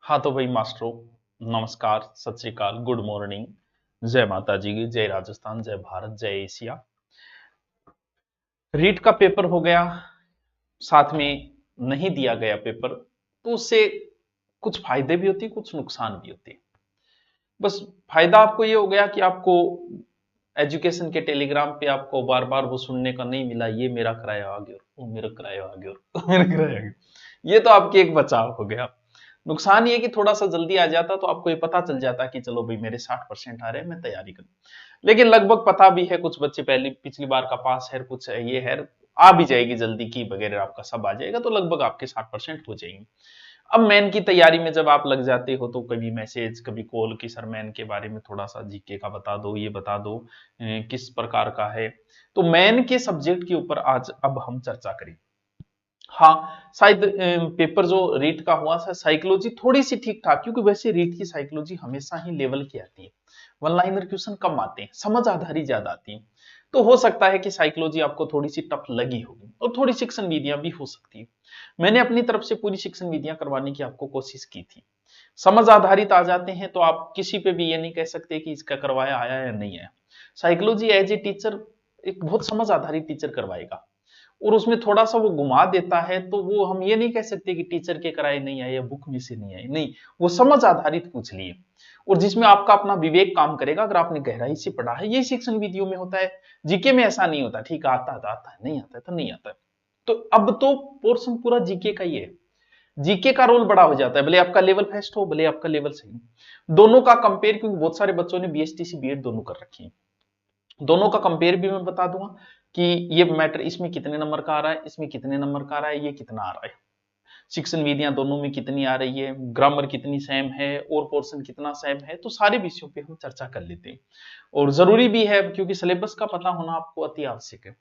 हाँ तो भाई मास्टरों, नमस्कार, सत श्री अकाल, गुड मॉर्निंग, जय माता जी की, जय राजस्थान, जय भारत, जय एशिया। रीट का पेपर हो गया, साथ में नहीं दिया गया पेपर, तो उससे कुछ फायदे भी होते हैं, कुछ नुकसान भी होते हैं। बस फायदा आपको ये हो गया कि आपको एजुकेशन के टेलीग्राम पे आपको बार बार वो सुनने का नहीं मिला, ये मेरा किराया आ गया, वो मेरा किराया आ गया, वो मेरा किराया आ गया। ये तो आपके एक बचाव हो गया। नुकसान ये कि थोड़ा सा जल्दी आ जाता तो आपको ये पता चल जाता कि चलो भाई मेरे 60% आ रहे हैं, मैं तैयारी करूं। लेकिन लगभग पता भी है, कुछ बच्चे पहली पिछली बार का पास है, कुछ है, ये है, आ भी जाएगी जल्दी की वगैरह, आपका सब आ जाएगा, तो लगभग आपके 60% हो जाएंगे। अब मैन की तैयारी में जब आप लग जाते हो तो कभी मैसेज, कभी कॉल कि सर मैन के बारे में थोड़ा सा जीके का बता दो, ये बता दो किस प्रकार का है। तो मैन के सब्जेक्ट के ऊपर आज अब हम चर्चा करें। हाँ, शायद पेपर जो रीट का हुआ था, साइकोलॉजी थोड़ी सी ठीक ठाक, क्योंकि वैसे रीट की साइकोलॉजी हमेशा ही लेवल की आती है, वन लाइनर क्वेश्चन कम आते हैं, समझ आधारित ज्यादा आती है। तो हो सकता है कि साइकोलॉजी आपको थोड़ी सी टफ लगी होगी, और थोड़ी शिक्षण विधियां भी हो सकती है। मैंने अपनी तरफ से पूरी शिक्षण विधियां करवाने की आपको कोशिश की थी। समझ आधारित आ जाते हैं तो आप किसी पे भी ये नहीं कह सकते कि इसका करवाया आया या नहीं आया। साइकोलॉजी एज ए टीचर एक बहुत समझ आधारित टीचर करवाएगा, और उसमें थोड़ा सा वो घुमा देता है, तो वो हम ये नहीं कह सकते कि टीचर के कराए नहीं आए या बुक में से नहीं आए, नहीं, वो समझ आधारित पूछ लिए, और जिसमें आपका अपना विवेक काम करेगा अगर आपने गहराई से पढ़ा है। ये शिक्षण विधियों में होता है, जीके में ऐसा नहीं होता, ठीक है आता है तो आता है, नहीं आता है तो नहीं आता है। तो अब तो पोर्शन पूरा जीके का ही है। जीके का रोल बड़ा हो जाता है, भले आपका लेवल फर्स्ट हो, भले आपका लेवल सही, दोनों का कंपेयर, क्योंकि बहुत सारे बच्चों ने बीएसटीसी बीएड दोनों कर रखी है, दोनों का कंपेयर भी मैं बता दूंगा कि ये मैटर इसमें कितने नंबर का आ रहा है, इसमें कितने नंबर का आ रहा है, ये कितना आ रहा है, शिक्षण विधियां दोनों में कितनी आ रही है, ग्रामर कितनी सेम है, और पोर्शन कितना सेम है, तो सारे विषयों पे हम चर्चा कर लेते हैं। और जरूरी भी है, क्योंकि सिलेबस का पता होना आपको अति आवश्यक है।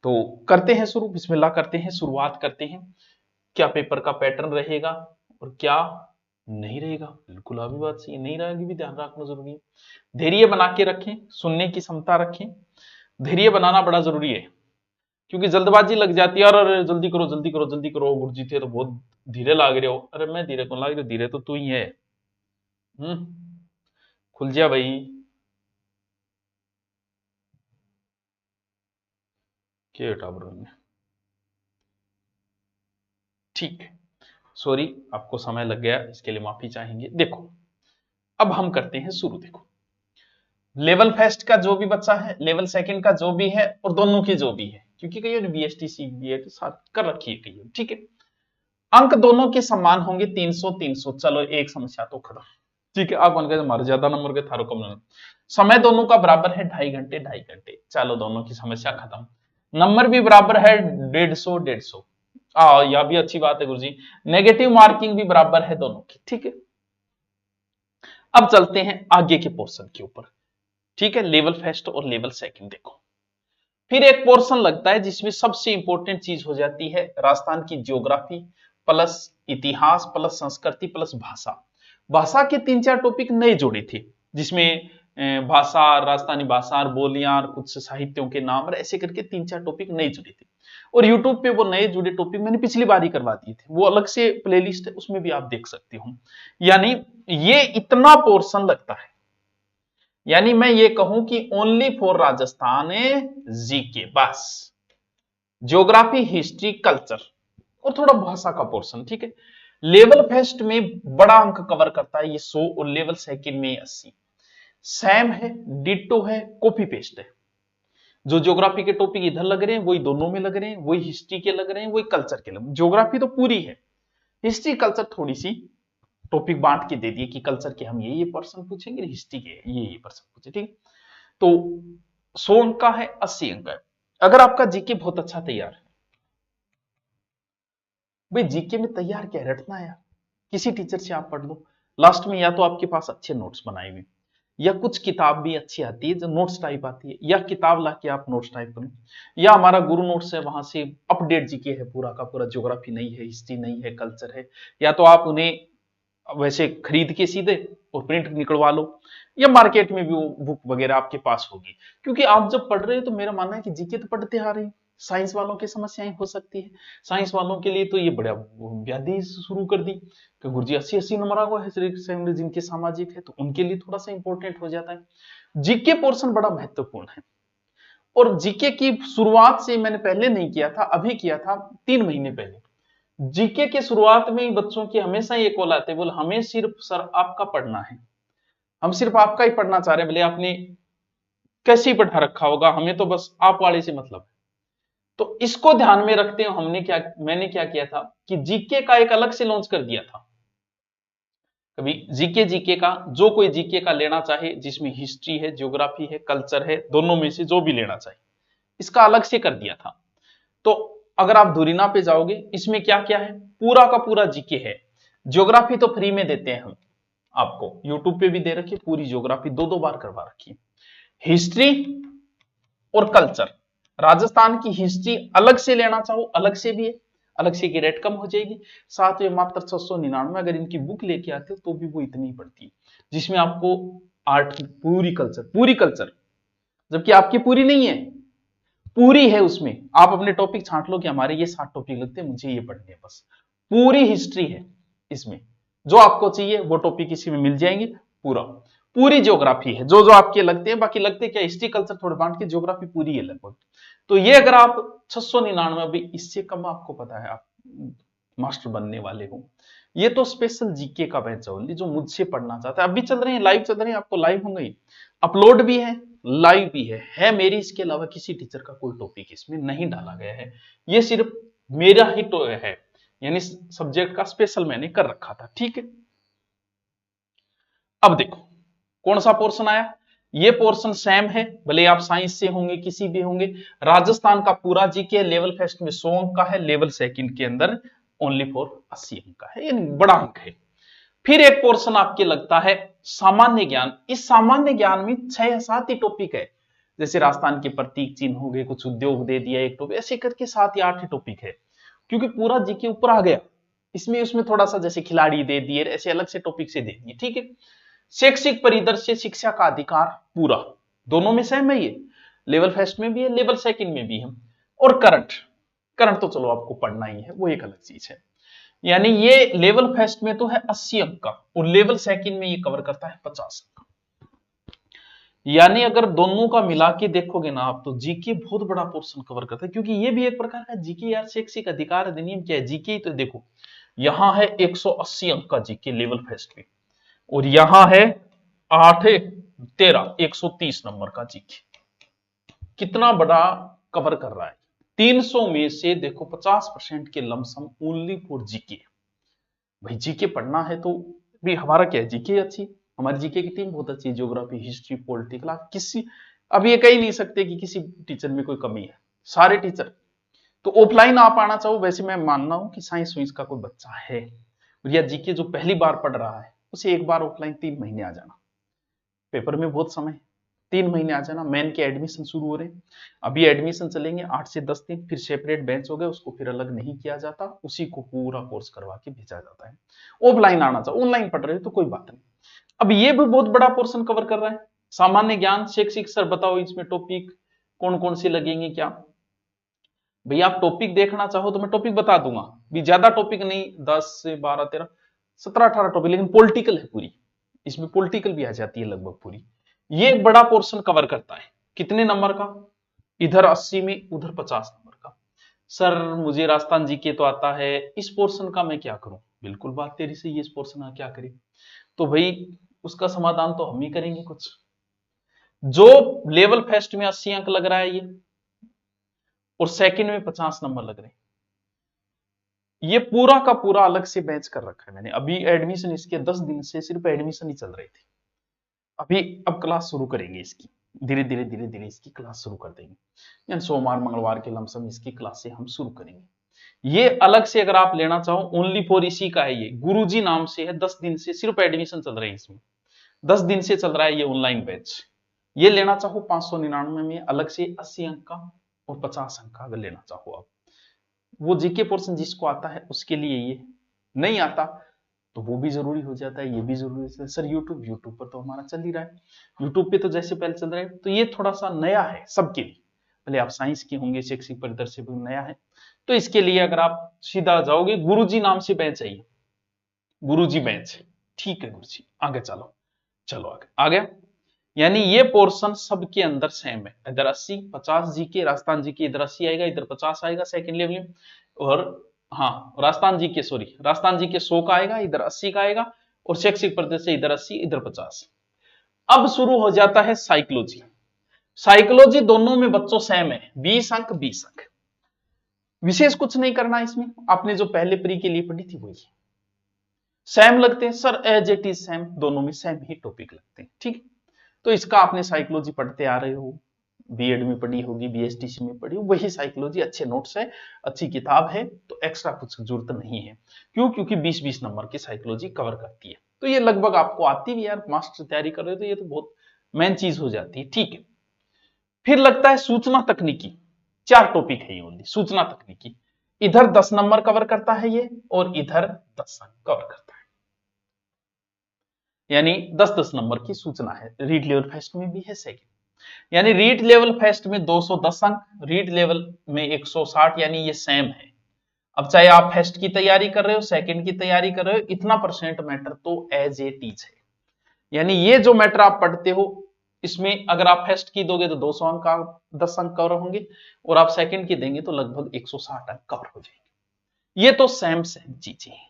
तो करते हैं शुरू, बिस्मिल्लाह करते हैं, शुरुआत करते हैं। क्या पेपर का पैटर्न रहेगा और क्या नहीं रहेगा, बिल्कुल अभी बात सही नहीं रहेगी, भी ध्यान रखना जरूरी है। धैर्य बना के रखें, सुनने की क्षमता रखें, धैर्य बनाना बड़ा जरूरी है, क्योंकि जल्दबाजी लग जाती है, और अरे जल्दी करो जल्दी करो जल्दी करो, गुरुजी थे तो बहुत धीरे लाग रहे हो, अरे मैं धीरे कौन लाग रही हूँ, धीरे तो तू ही है। हम्म, खुल जा भाई। क्या टावर में, ठीक है, सॉरी, आपको समय लग गया, इसके लिए माफी चाहेंगे। देखो, अब हम करते हैं शुरू। देखो, लेवल फर्स्ट का जो भी बच्चा है, लेवल सेकंड का जो भी है, और दोनों की जो भी है, क्योंकि कई ने बीएसटी सी बीएड साथ कर रखी है कई, ठीक है। अंक दोनों के समान होंगे, 300 300, चलो एक समस्या तो खत्म, ठीक है। आप मान के हमारे ज्यादा नंबर के, थारो कम नंबर, समय दोनों का बराबर है, 2.5 घंटे 2.5 घंटे, चलो दोनों की समस्या खत्म। नंबर भी बराबर है, 150 150, यह भी अच्छी बात है गुरुजी। नेगेटिव मार्किंग भी बराबर है दोनों की, ठीक है। अब चलते हैं आगे के पोर्शन के ऊपर, ठीक है। लेवल फर्स्ट और लेवल सेकंड देखो, फिर एक पोर्शन लगता है जिसमें सबसे इंपॉर्टेंट चीज हो जाती है राजस्थान की ज्योग्राफी प्लस इतिहास प्लस संस्कृति प्लस भाषा। भाषा के 3 4 टॉपिक नए जोड़े थे, जिसमें भाषा, राजस्थानी भाषा, बोलियां, कुछ साहित्यों के नाम, और ऐसे करके 3 4 टॉपिक नए जुड़े थे। और यूट्यूब पे वो नए जुड़े टॉपिक मैंने पिछली बार ही करवा दिए थे, वो अलग से प्लेलिस्ट है, उसमें भी आप देख सकते हो। यानी ये इतना पोर्शन लगता है, यानी मैं ये कहूं कि ओनली फॉर राजस्थान जीके, बस ज्योग्राफी, हिस्ट्री, कल्चर, और थोड़ा भाषा का पोर्शन, ठीक है। लेवल फर्स्ट में बड़ा अंक कवर करता है ये 100, और लेवल सेकंड में 80। सेम है, डिटो है, कॉपी पेस्ट है। जो ज्योग्राफी के टॉपिक इधर लग रहे हैं वही दोनों में लग रहे हैं, वही हिस्ट्री के लग रहे हैं, वही कल्चर के लग रहे हैं। ज्योग्राफी तो पूरी है, हिस्ट्री कल्चर थोड़ी सी टॉपिक बांट के दे दिए कि कल्चर के हम ये पर्सन पूछेंगे, हिस्ट्री के ये पर्सन पूछे, ठीक। तो 100 अंक का है, 80 अंक है। अगर आपका जीके बहुत अच्छा तैयार है, भाई जीके में तैयार क्या है, रटना यार, किसी टीचर से आप पढ़ लो, लास्ट में या तो आपके पास अच्छे नोट्स बनाए हुए, या कुछ किताब भी अच्छी आती है जो नोट्स टाइप आती है, या किताब ला के आप नोट्स टाइप करो, या हमारा गुरु नोट्स है, वहां से अपडेट जीके है पूरा का पूरा, ज्योग्राफी नहीं है, हिस्ट्री नहीं है, कल्चर है, या तो आप उन्हें वैसे खरीद के सीधे और प्रिंट निकलवा लो, या मार्केट में भी वो बुक वगैरह आपके पास होगी। क्योंकि आप जब पढ़ रहे हो तो मेरा मानना है कि जीके तो पढ़ते आ रहे हैं, साइंस वालों की समस्याएं हो सकती है। साइंस वालों के लिए तो ये बड़ा व्याधि शुरू कर दी कि गुरुजी 80-80 नंबर को है, जिनके सामाजिक है तो उनके लिए थोड़ा सा इंपॉर्टेंट हो जाता है। जीके पोर्शन बड़ा महत्वपूर्ण है, और जीके की शुरुआत से मैंने पहले नहीं किया था, अभी किया था 3 महीने पहले। जीके के शुरुआत में ही बच्चों की हमेशा ये कॉल आते, बोले हमें सिर्फ सर आपका पढ़ना है, हम सिर्फ आपका ही पढ़ना चाह रहे हैं, बोले आपने कैसे ही पढ़ा रखा होगा, हमें तो बस आप वाले से मतलब है। तो इसको ध्यान में रखते हुए मैंने क्या किया था कि जीके का एक अलग से लॉन्च कर दिया था। कभी जीके का जो कोई जीके का लेना चाहे, जिसमें हिस्ट्री है, ज्योग्राफी है, कल्चर है, दोनों में से जो भी लेना चाहे, इसका अलग से कर दिया था। तो अगर आप धुरीना पे जाओगे, इसमें क्या क्या है, पूरा का पूरा जीके है। ज्योग्राफी तो फ्री में देते हैं हम आपको, यूट्यूब पे भी दे रखी पूरी ज्योग्राफी, 2-2 बार करवा रखी है। हिस्ट्री और कल्चर, राजस्थान की हिस्ट्री अलग से लेना चाहो अलग से भी है, अलग से की रेट कम हो जाएगी। साथ में मात्र 699, अगर इनकी बुक लेके आते हो तो भी वो इतनी ही पड़ती है, जिसमें आपको आर्ट पूरी कल्चर, जबकि आपकी पूरी नहीं है, पूरी है, उसमें आप अपने टॉपिक छांट लो कि हमारे ये 7 टॉपिक लगते हैं, मुझे ये पढ़ने हैं, बस पूरी हिस्ट्री है इसमें, जो आपको चाहिए वो टॉपिक इसी में मिल जाएंगे। पूरी ज्योग्राफी है, जो जो आपके लगते हैं, बाकी लगते क्या हिस्ट्री कल्चर थोड़े बांट के, ज्योग्राफी पूरी है लगभग। तो ये अगर आप 699, अभी इससे कम आपको पता है आप मास्टर बनने वाले हो। ये तो स्पेशल जीके का बैच है ओनली, जो मुझसे पढ़ना चाहता है। अभी चल रहे हैं, लाइव चल रहे हैं, आपको लाइव होंगे, अपलोड भी है, लाइव भी है मेरी, इसके अलावा किसी टीचर का कोई टॉपिक इसमें नहीं डाला गया है, ये सिर्फ मेरा ही तो है, यानी सब्जेक्ट का स्पेशल मैंने कर रखा था, ठीक है। अब देखो कौन सा पोर्शन आया, ये पोर्शन सेम है, भले आप साइंस से होंगे किसी भी होंगे। राजस्थान का पूरा जीके लेवल फर्स्ट में 100 अंक का है, लेवल सेकंड के अंदर ओनली फॉर 80 अंक का है, ये बड़ा अंक है। फिर एक पोर्शन आपके लगता है सामान्य ज्ञान। इस सामान्य ज्ञान में 6 या 7 ही टॉपिक है, जैसे राजस्थान के प्रतीक चिन्ह हो गए, कुछ उद्योग दे दिया एक टॉपिक, ऐसे करके 7 या 8 ही टॉपिक है, क्योंकि पूरा जीके ऊपर आ गया। इसमें उसमें थोड़ा सा जैसे खिलाड़ी दे दिए, ऐसे अलग से टॉपिक से दे दिए, ठीक है। शैक्षिक परिदृश्य, शिक्षा का अधिकार, पूरा दोनों में सेम है, ये लेवल फर्स्ट में भी है, लेवल सेकंड में भी है। और करंट तो चलो आपको पढ़ना ही है, वो एक अलग चीज है। यानी ये लेवल फर्स्ट में तो है 80 अंक का, और लेवल सेकंड में ये कवर करता है 50 अंक। यानी अगर दोनों का मिला के देखोगे ना आप, तो जीके बहुत बड़ा पोर्शन कवर करता है, क्योंकि ये भी एक प्रकार का जीके यार, शैक्षिक अधिकार अधिनियम क्या है, जीके ही तो देखो, यहां है 180 अंक का जीके लेवल फर्स्ट में, और यहां है 8 13 130 नंबर का जीके, कितना बड़ा कवर कर रहा है। 300 में से देखो 50% के लमसम ओनली फॉर जीके। भाई जीके पढ़ना है तो भी हमारा क्या है, जीके अच्छी, हमारी जीके की टीम बहुत अच्छी है, ज्योग्राफी, हिस्ट्री, पॉलिटिकल, आप किसी, अब ये कह ही नहीं सकते कि किसी टीचर में कोई कमी है, सारे टीचर। तो ऑफलाइन आप आना चाहो, वैसे मैं मानना हूं कि साइंस वाइंस का कोई बच्चा है या जीके जो पहली बार पढ़ रहा है, उसे एक बार ऑफलाइन 3 महीने आ जाना, पेपर में बहुत समय, 3 महीने आ जाना। मेन के एडमिशन शुरू हो रहे हैं, अभी एडमिशन चलेंगे 8 से 10 दिन, फिर सेपरेट बेंच हो गए, उसको फिर अलग नहीं किया जाता, उसी को पूरा कोर्स करवा के भेजा जाता है। ऑफलाइन आना चाहो, ऑनलाइन पढ़ रहे हो तो कोई बात नहीं। अब ये भी बहुत बड़ा पोर्शन कवर कर रहा है, सामान्य ज्ञान, शैक्षिक। सर बताओ इसमें टॉपिक कौन कौन से लगेंगे क्या। भैया आप टॉपिक देखना चाहो तो मैं टॉपिक बता दूंगा, भी ज्यादा टॉपिक नहीं, 10 से 12 13 17 18 टॉपिक, लेकिन पॉलिटिकल है पूरी, इसमें पॉलिटिकल भी आ जाती है लगभग पूरी। ये एक बड़ा पोर्शन कवर करता है, कितने नंबर का, इधर 80 में उधर 50 नंबर का। सर मुझे राजस्थान जीके तो आता है, इस पोर्शन का मैं क्या करूं, बिल्कुल बात तेरी सही है, इस पोर्शन का क्या करें, तो भाई उसका समाधान तो हम ही करेंगे कुछ। जो लेवल फर्स्ट में 80 अंक लग रहा है ये, और सेकंड में 50 नंबर लग रहे हैं, ये पूरा का पूरा अलग से बैच कर रखा है मैंने। अभी एडमिशन इसके 10 दिन से सिर्फ एडमिशन ही चल रही थी, अभी अब क्लास शुरू करेंगे इसकी, धीरे धीरे इसकी क्लास शुरू कर देंगे, यानी सोमवार मंगलवार के लमसम इसकी क्लास से हम शुरू करेंगे। ये अलग से अगर आप लेना चाहो, ओनली फॉर इसी का है, ये गुरुजी नाम से है, 10 दिन से सिर्फ एडमिशन चल रहे हैं इसमें, 10 दिन से चल रहा है ये ऑनलाइन बैच। ये लेना चाहो 599 में अलग से 80 अंक का और 50 अंक का अगर लेना चाहो आप, वो जीके पोर्शन जिसको आता है उसके लिए, ये नहीं आता तो वो भी जरूरी हो जाता है, ये भी जरूरी हो जाता है। सर यूट्यूब पर तो हमारा चल ही रहा है, यूट्यूब पे तो जैसे पहले चल रहा है, तो ये थोड़ा सा नया है सबके लिए, पहले आप साइंस के होंगे, शैक्षिक परिदृश्य भी नया है। तो इसके लिए अगर आप सीधा जाओगे, गुरुजी नाम से बैच चाहिए, गुरुजी बैच, ठीक है गुरुजी, आगे चलो, चलो आगे आ गया। यानी ये पोर्शन सबके अंदर सेम है, इधर 80 50 जीके, राजस्थान जीके इधर 80 आएगा, इधर 50 आएगा सेकंड लेवल में, और हाँ Rajasthan GK, sorry Rajasthan GK 100 का आएगा, इधर 80 का आएगा, और शैक्षिक परिदृश्य इधर 80 इधर 50। अब शुरू हो जाता है साइकोलॉजी। साइकोलॉजी दोनों में बच्चों सेम है, 20 अंक 20 अंक, विशेष कुछ नहीं करना इसमें, आपने जो पहले प्री के लिए पढ़ी थी वही सेम लगते हैं sir, as it is same, दोनों में सेम ही टॉपिक लगते हैं, ठीक है। तो इसका आपने साइकोलॉजी पढ़ते आ रहे हो, बीएड में पढ़ी होगी, बीएसटीसी में पढ़ी, वही साइकोलॉजी, अच्छे नोट्स है, अच्छी किताब है, तो एक्स्ट्रा कुछ जरूरत नहीं है। क्यों? क्योंकि 20-20 नंबर की साइकोलॉजी कवर करती है, तो ये लगभग आपको आती भी, यार मास्टर तैयारी कर रहे हो तो ये तो बहुत मेन चीज हो जाती है, ठीक है। फिर लगता है सूचना तकनीकी, 4 टॉपिक है ये ओनली सूचना तकनीकी, इधर 10 नंबर कवर करता है ये, और इधर 10 अंक कवर करता है, यानी 10-10 नंबर की सूचना है। रीड लेवल फेस्ट में भी है सेकंड, यानी रीड लेवल फेस्ट में 210 अंक, रीड लेवल में 160, यानी ये सेम है। अब चाहे आप फेस्ट की तैयारी कर रहे हो, सेकंड की तैयारी कर रहे हो, इतना परसेंट मैटर तो एज ए टीच है, यानी ये जो मैटर आप पढ़ते हो इसमें अगर आप फेस्ट की दोगे तो 200 अंक का 10 अंक कवर होंगे, और आप सेकंड की देंगे तो लगभग 160 अंक कवर हो जाएंगे। ये तो सेम सेम चीजें हैं।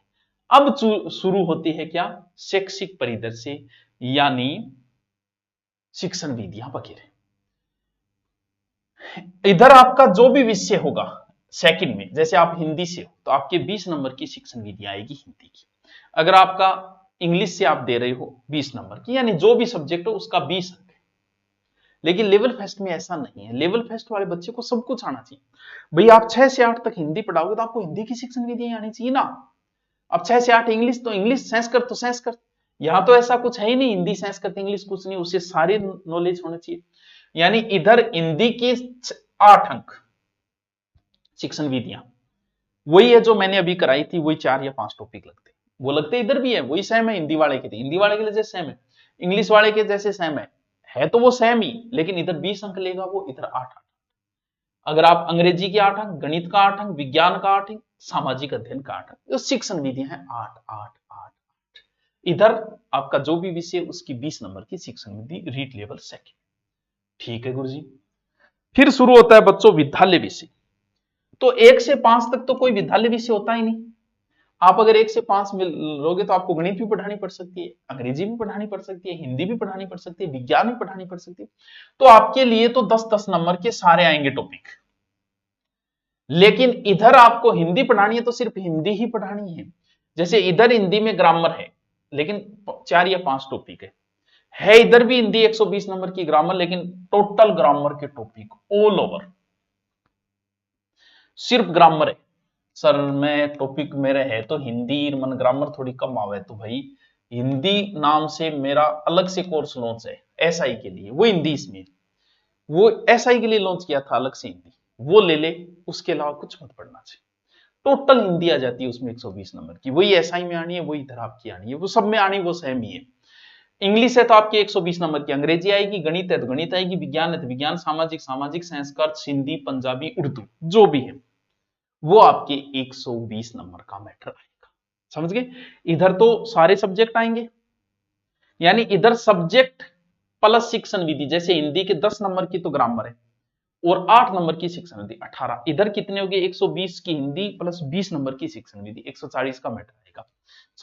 अब शुरू होती है क्या? शैक्षिक परिदृश्य, यानी शिक्षण विधियां वगैरह। इधर आपका जो भी विषय होगा सेकंड में, जैसे आप हिंदी से हो तो आपके 20 नंबर की शिक्षण विधियां आएगी हिंदी की। अगर आपका इंग्लिश से आप दे रहे हो 20 नंबर की, यानी जो भी सब्जेक्ट हो उसका 20 अंक है। लेकिन लेवल फेस्ट में ऐसा नहीं है, लेवल फेस्ट वाले बच्चे को सब कुछ आना चाहिए। भाई आप 6 से 8 तक हिंदी पढ़ाओगे तो आपको हिंदी की शिक्षण विधियां आनी चाहिए ना। अब 6 से 8 इंग्लिश, तो इंग्लिश संस्कृत तो संस्कृत, यहां तो ऐसा कुछ है ही नहीं, हिंदी संस्कृत इंग्लिश कुछ नहीं, उससे सारे नॉलेज होने चाहिए। यानी इधर हिंदी की 8 अंक शिक्षण विधियां, वही है जो मैंने अभी कराई थी, वही 4 या 5 टॉपिक लगते, वो लगते इधर भी है, वही सेम है हिंदी वाले के, हिंदी वाले के लिए जैसे सेम है, इंग्लिश वाले के जैसे सेम है तो वो सेम ही, लेकिन इधर 20 अंक लेगा वो, इधर 8 अंक। अगर आप अंग्रेजी के 8 अंक, गणित का 8 अंक, विज्ञान का 8 अंक, सामाजिक अध्ययन का 8 अंक, तो शिक्षण विधियां है 8 8 8 8। इधर आपका जो भी विषय उसकी 20 नंबर की शिक्षण विधि, रीड लेवल सेकंड, ठीक है गुरुजी। फिर शुरू होता है बच्चों विद्यालय विषय। तो 1 से 5 तक तो कोई विद्यालय विषय होता ही नहीं। आप अगर 1 से 5 में लोगे तो आपको गणित भी पढ़ानी पड़ सकती है, अंग्रेजी भी पढ़ानी पड़ सकती है, हिंदी भी पढ़ानी पड़ सकती है, विज्ञान भी पढ़ानी पड़ सकती है, तो आपके लिए तो 10-10 नंबर के सारे आएंगे टॉपिक। लेकिन इधर आपको हिंदी पढ़ानी है तो सिर्फ हिंदी ही पढ़ानी है। जैसे इधर हिंदी में ग्रामर है, लेकिन 4 या 5 टॉपिक है इधर भी हिंदी 120 नंबर की ग्रामर, लेकिन टोटल ग्रामर के टॉपिक ऑल ओवर सिर्फ ग्रामर है। सर मैं टॉपिक मेरे है तो हिंदी मन ग्रामर थोड़ी कम आवे, तो भाई हिंदी नाम से मेरा अलग से कोर्स लॉन्च है एसआई के लिए, वो हिंदी इसमें, वो एसआई के लिए लॉन्च किया था अलग से हिंदी, वो ले ले, उसके अलावा कुछ मत पढ़ना चाहिए। टोटल हिंदी आ जाती है उसमें 120 नंबर की, वही एसआई में आनी है, वही इधर आपकी आनी है, वो सब में आनी वो सेम ही है। इंग्लिश है तो आपकी 120 नंबर की अंग्रेजी आएगी, गणित है तो गणित आएगी, विज्ञान है तो विज्ञान, सामाजिक सामाजिक, संस्कृत, हिंदी, पंजाबी, उर्दू जो भी है वो आपके 120 नंबर का मैटर आएगा। समझ गए? इधर तो सारे सब्जेक्ट आएंगे, यानी इधर सब्जेक्ट प्लस शिक्षण विधि, जैसे हिंदी के 10 नंबर की तो ग्रामर है और 8 नंबर की शिक्षण विधि 18, इधर कितने हो गए 120 की हिंदी प्लस 20 नंबर की शिक्षण विधि, 140 का मैटर आएगा।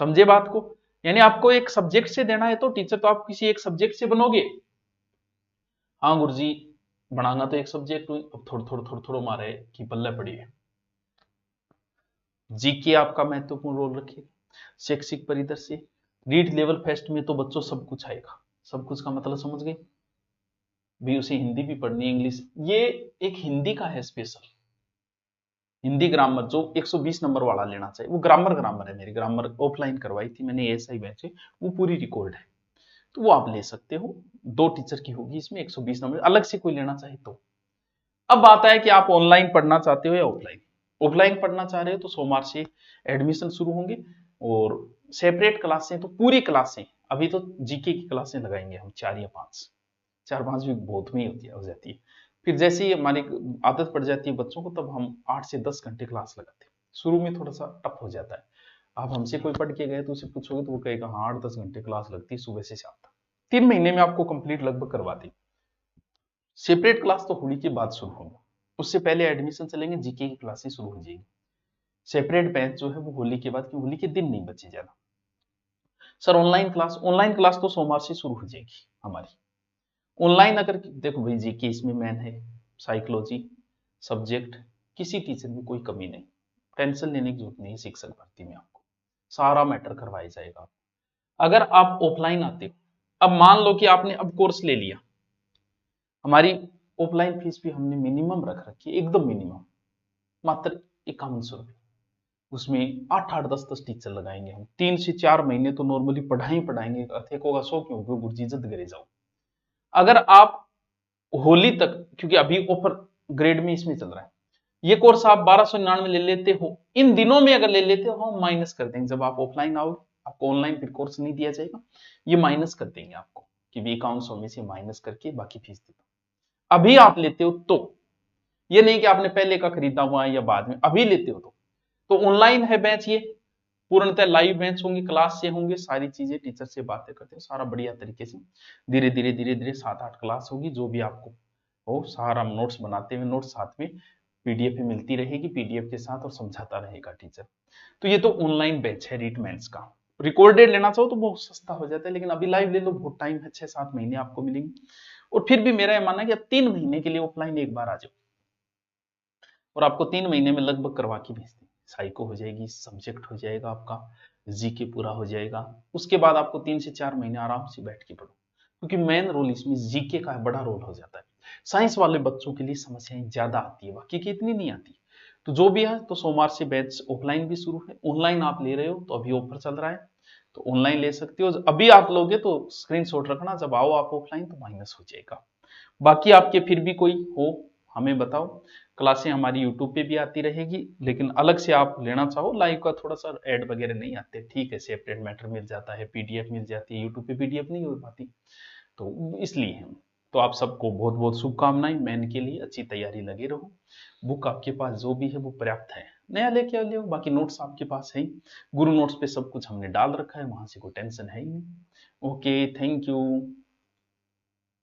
समझे बात को? यानी आपको एक सब्जेक्ट से देना है तो टीचर तो आप किसी एक सब्जेक्ट से बनोगे। हाँ गुरुजी बनाना तो एक सब्जेक्ट, अब थोड़ा मारे कि पल्ले पड़ी है। जीके आपका महत्वपूर्ण रोल रखेगा, शैक्षिक परिदृश्य, रीड लेवल फेस्ट में तो बच्चों सब कुछ आएगा। सब कुछ का मतलब समझ गए भी, उसे हिंदी भी पढ़नी है, इंग्लिश, ये एक हिंदी का है स्पेशल, हिंदी ग्रामर जो 120 नंबर वाला लेना चाहिए, वो ग्रामर है, मेरी ग्रामर ऑफलाइन करवाई थी मैंने एएसआई बैच, वो पूरी रिकॉर्ड है, तो वो आप ले सकते हो। 2 टीचर की होगी इसमें, 120 नंबर, अलग से कोई लेना चाहे तो। अब आता है कि आप ऑनलाइन पढ़ना चाहते हो या ऑफलाइन। ऑफलाइन पढ़ना चाह रहे हो तो सोमवार से एडमिशन शुरू होंगे, और सेपरेट क्लासें तो पूरी क्लासें, अभी तो जीके की क्लासें लगाएंगे हम 4 या 5, 4-5 भी बहुत में ही हो जाती है, फिर जैसे ही हमारी आदत पड़ जाती है बच्चों को, तब हम 8 से 10 घंटे क्लास लगाते हैं। शुरू में थोड़ा सा टफ हो जाता है। आप हमसे कोई पढ़ के गए तो उसे पूछोगे तो वो कहेगा हाँ 8-10 घंटे क्लास लगती है सुबह से शाम तक। 3 महीने में आपको कंप्लीट लगभग करवा दी। सेपरेट क्लास तो होली के बाद शुरू होगा, उससे पहले एडमिशन चलेंगे, जीके की क्लासेस शुरू हो जाएगी। सेपरेट बैच जो है वो होली के बाद, होली के दिन नहीं बचे ज्यादा। सर ऑनलाइन क्लास तो सोमवार से शुरू हो जाएगी हमारी। ऑनलाइन अगर देखो भाई, जीके इसमें मैन है, साइकोलॉजी सब्जेक्ट, किसी टीचर में कोई कमी नहीं, टेंशन लेने की जरूरत नहीं है। शिक्षक भर्ती में आपको सारा मैटर करवाया जाएगा। अगर आप ऑफलाइन आते हो, अब मान लो कि आपने अब कोर्स ले लिया, हमारी ऑफलाइन फीस भी हमने मिनिमम रख रखी है, एकदम मिनिमम, मात्र 5100 रुपये। उसमें 8-8 10-10 टीचर लगाएंगे हम, 3 से 4 महीने तो नॉर्मली पढ़ाई पढ़ाएंगे। अथेको का शो क्यों गुरजी जद करे जाओ। अगर आप होली तक, क्योंकि अभी ऑफर ग्रेड में इसमें चल रहा है, ये कोर्स आप 1299 ले लेते हो, इन दिनों में अगर ले लेते हो हम माइनस कर देंगे। जब आप ऑफलाइन आओगे आपको ऑनलाइन फिर कोर्स नहीं दिया जाएगा, ये माइनस कर देंगे आपको कि 5100 में से माइनस करके बाकी फीस दे दो। अभी आप लेते हो तो, ये नहीं कि आपने पहले का खरीदा हुआ है या बाद में, अभी लेते हो तो ऑनलाइन है बैच, ये पूर्णतः लाइव बैच होंगे, क्लास से होंगे, सारी चीजें टीचर से बातें करते हैं सारा बढ़िया तरीके से। धीरे धीरे धीरे धीरे 7-8 क्लास होगी, जो भी आपको हो सारा नोट्स बनाते हुए, नोट्स साथ में पीडीएफ में मिलती रहेगी, पीडीएफ के साथ, और समझाता रहेगा टीचर। तो ये तो ऑनलाइन बैच है रीटमेंट्स का। रिकॉर्डेड लेना चाहो तो बहुत सस्ता हो जाता है, लेकिन अभी लाइव ले लो, बहुत टाइम है, 6-7 महीने आपको मिलेंगे। और फिर भी मेरा ये मानना है कि अब 3 महीने के लिए ऑफलाइन एक बार आ जाओ, और आपको 3 महीने में लगभग करवा के भेज देंगे। साइको हो जाएगी, सब्जेक्ट हो जाएगा आपका, जीके पूरा हो जाएगा। उसके बाद आपको 3 से 4 महीने आराम से बैठ के पढ़ो, क्योंकि मेन रोल इसमें जीके का बड़ा रोल हो जाता है। साइंस वाले बच्चों के लिए समस्याएं ज्यादा आती है, बाकी की इतनी नहीं आती। तो जो भी है, तो सोमवार से बैच ऑफलाइन भी शुरू है। ऑनलाइन आप ले रहे हो तो अभी ऑफर चल रहा है, तो ऑनलाइन ले सकते हो। अभी आप लोगे तो स्क्रीनशॉट रखना, जब आओ आप ऑफलाइन तो माइनस हो जाएगा। बाकी आपके फिर भी कोई हो हमें बताओ। क्लासें हमारी यूट्यूब पे भी आती रहेगी, लेकिन अलग से आप लेना चाहो लाइव का, थोड़ा सा ऐड वगैरह नहीं आते, ठीक है, सेपरेट मैटर मिल जाता है, पीडीएफ मिल जाती है, यूट्यूब पे पीडीएफ नहीं हो पाती, तो इसलिए हम। तो आप सबको बहुत बहुत शुभकामनाएं, मैन के लिए अच्छी तैयारी लगे रहो। बुक आपके पास जो भी है वो पर्याप्त है, नया लेके आ लियो, बाकी नोट्स आपके पास है ही, गुरु नोट्स पे सब कुछ हमने डाल रखा है, वहां से कोई टेंशन है ही नहीं। Okay, thank you.